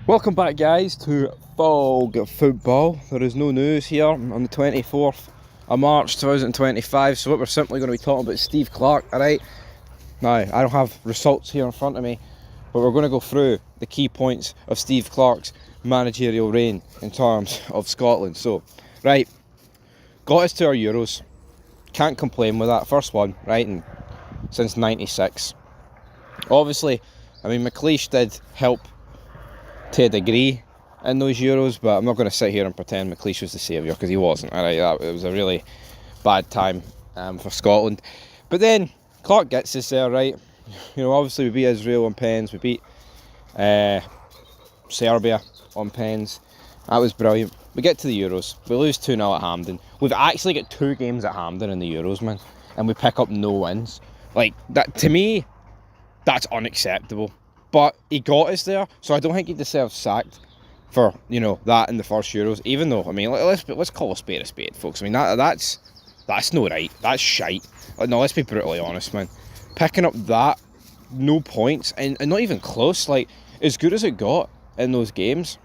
Welcome back, guys, to Fog Football. There is no news here on the 24th of March 2025, so what we're simply going to be talking about is Steve Clarke, alright? Now, I don't have results here in front of me, but we're going to go through the key points of Steve Clarke's managerial reign in terms of Scotland. So, right, got us to our Euros. Can't complain with that. First one, right, since 96. Obviously, I mean, McLeish did help to a degree in those Euros, but I'm not going to sit here and pretend McLeish was the saviour, because he wasn't. Alright, it was a really bad time for Scotland. But then Clarke gets us there, right? You know, obviously we beat Israel on pens, we beat Serbia on pens. That was brilliant. We get to the Euros, we lose 2-0 at Hampden. We've actually got 2 games at Hampden in the Euros, man, and we pick up no wins. Like, that, to me, that's unacceptable. But he got us there, so I don't think he deserves sacked for, you know, that in the first Euros. Even though, I mean, let's call a spade, folks. I mean, that's no right. That's shite. No, let's be brutally honest, man. Picking up that, no points, and not even close. Like, as good as it got in those games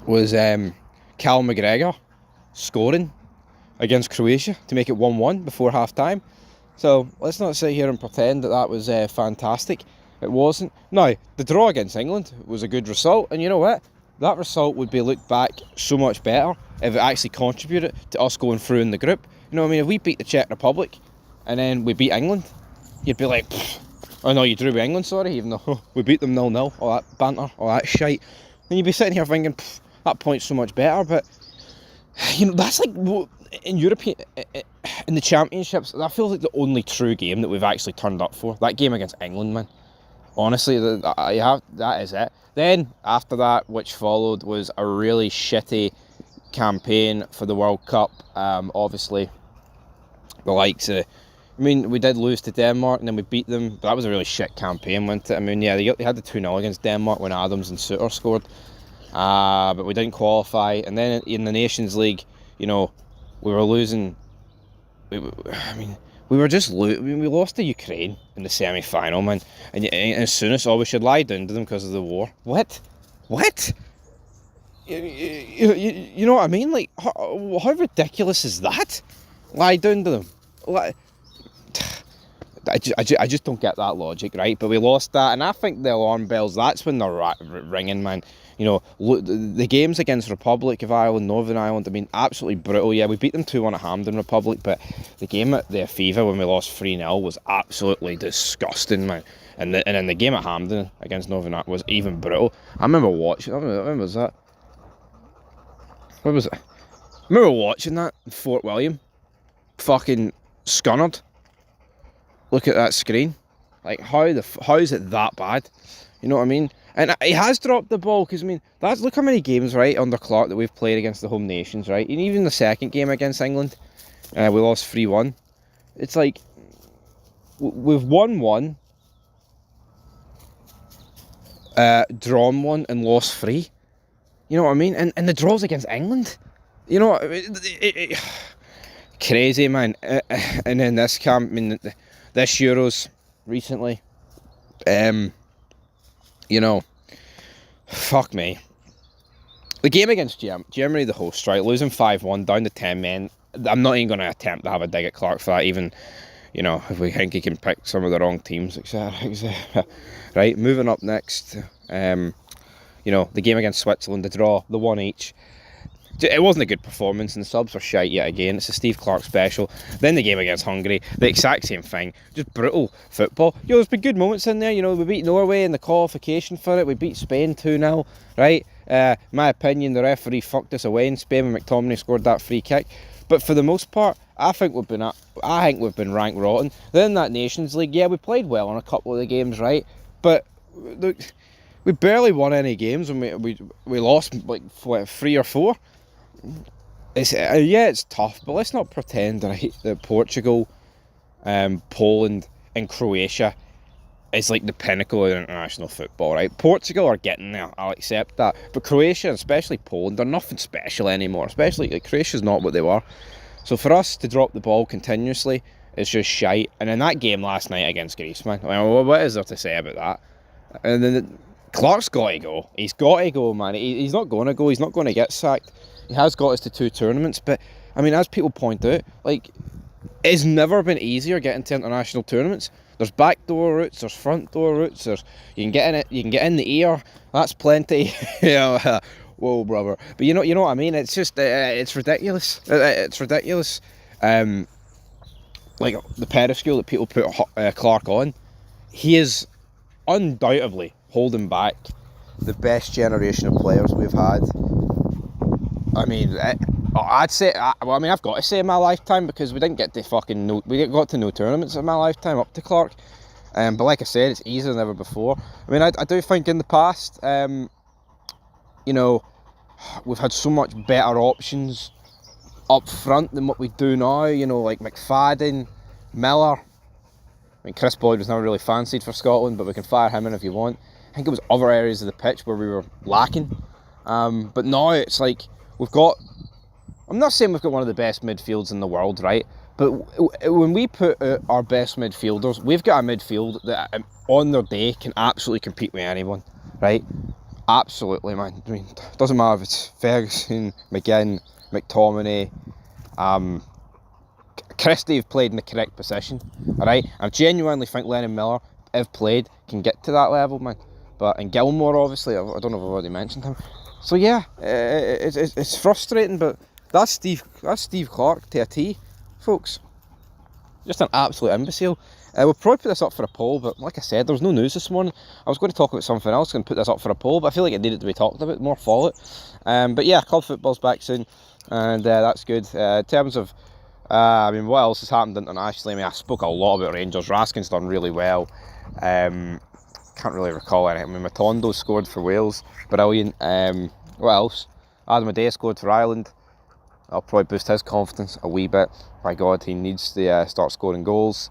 was Cal McGregor scoring against Croatia to make it 1-1 before half-time. So let's not sit here and pretend that that was fantastic. It wasn't. Now, the draw against England was a good result, and you know what? That result would be looked back so much better if it actually contributed to us going through in the group. You know what I mean? If we beat the Czech Republic and then we beat England, you'd be like, oh no, you drew with England, sorry, even though we beat them 0-0, all that banter, all that shite. And you'd be sitting here thinking, that point's so much better, but, you know, that's like, in European, in the championships, that feels like the only true game that we've actually turned up for. That game against England, man. Honestly, that is it. Then, after that, which followed, was a really shitty campaign for the World Cup. Obviously, the likes of... I mean, we did lose to Denmark, and then we beat them, but that was a really shit campaign, wasn't it? I mean, yeah, they had the 2-0 against Denmark when Adams and Suter scored. But we didn't qualify. And then in the Nations League, you know, we were losing... We were just we lost to Ukraine in the semi-final, man. And as soon as we should lie down to them because of the war. What? You know what I mean? Like, how ridiculous is that? Lie down to them. I just don't get that logic, right? But we lost that, and I think the alarm bells, that's when they're ringing, man. You know, the games against Republic of Ireland, Northern Ireland, I mean, absolutely brutal. Yeah, we beat them 2-1 at Hampden Republic, but the game at the Afiva when we lost 3-0 was absolutely disgusting, man. And then the game at Hampden against Northern Ireland was even brutal. I remember watching, when was that? Where was it? I remember watching that in Fort William. Fucking scunnered. Look at that screen. Like, how is it that bad? You know what I mean? And he has dropped the ball, because, I mean, look how many games, right, under Clarke that we've played against the home nations, right? And even the second game against England, we lost 3-1. It's like, we've won 1, drawn 1, and lost 3. You know what I mean? And the draws against England. You know what I mean? Crazy, man. And then this camp, I mean, this Euros recently, you know, fuck me. The game against Germany, the host, right, losing 5-1, down to 10 men. I'm not even going to attempt to have a dig at Clarke for that, even, you know, if we think he can pick some of the wrong teams, etc. Right, moving up next, you know, the game against Switzerland, the draw, the 1 each. It wasn't a good performance, and the subs were shite yet again. It's a Steve Clarke special. Then the game against Hungary, the exact same thing. Just brutal football. You know, there's been good moments in there. You know, we beat Norway in the qualification for it. We beat Spain 2-0, right? My opinion, the referee fucked us away in Spain when McTominay scored that free kick. But for the most part, I think we've been ranked rotten. Then that Nations League, yeah, we played well in a couple of the games, right? But look, we barely won any games, and we lost like 3 or 4. It's tough, but let's not pretend, right, that Portugal, Poland and Croatia is like the pinnacle of international football, right? Portugal are getting there, I'll accept that, but Croatia, and especially Poland, they're nothing special anymore. Especially, like, Croatia's not what they were. So for us to drop the ball continuously is just shite. And in that game last night against Greece, man, I mean, what is there to say about that? And then Clarke's got to go. He's got to go, man. He's not going to go. He's not going to get sacked. He has got us to 2 tournaments, but I mean, as people point out, like, it's never been easier getting to international tournaments. There's backdoor routes, there's front door routes, you can get in it, you can get in the air. That's plenty. Whoa, brother. But you know what I mean. It's just, it's ridiculous. It's ridiculous. Like the pedestal that people put Clarke on, he is undoubtedly holding back the best generation of players we've had. I mean, I'd say, well, I mean, I've got to say in my lifetime, because we didn't get to got to no tournaments in my lifetime up to Clarke. But like I said, it's easier than ever before. I mean, I do think in the past, you know, we've had so much better options up front than what we do now. You know, like McFadden, Miller. I mean, Chris Boyd was never really fancied for Scotland, but we can fire him in if you want. I think it was other areas of the pitch where we were lacking. But now it's like we've got, I'm not saying we've got one of the best midfields in the world, right? But when we put out our best midfielders, we've got a midfield that on their day can absolutely compete with anyone, right? Absolutely, man. I mean, it doesn't matter if it's Ferguson, McGinn, McTominay, Christie have played in the correct position, alright? I genuinely think Lennon Miller, if played, can get to that level, man. And Gilmore, obviously, I don't know if I've already mentioned him. So yeah, it's frustrating, but that's Steve Clarke to a T, folks. Just an absolute imbecile. We'll probably put this up for a poll, but like I said, there was no news this morning. I was going to talk about something else and put this up for a poll, but I feel like it needed to be talked about, more follow it. But yeah, club football's back soon, and that's good. In terms of, I mean, what else has happened internationally? I mean, I spoke a lot about Rangers. Raskin's done really well. Can't really recall anything. I mean, Matondo scored for Wales, brilliant. What else? Adam Adair scored for Ireland. I'll probably boost his confidence a wee bit. My God, he needs to start scoring goals.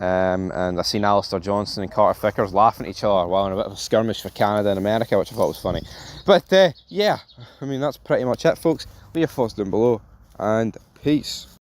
And I seen Alistair Johnson and Carter Vickers laughing at each other while in a bit of a skirmish for Canada and America, which I thought was funny. But yeah, I mean, that's pretty much it, folks. Leave your thoughts down below, and peace.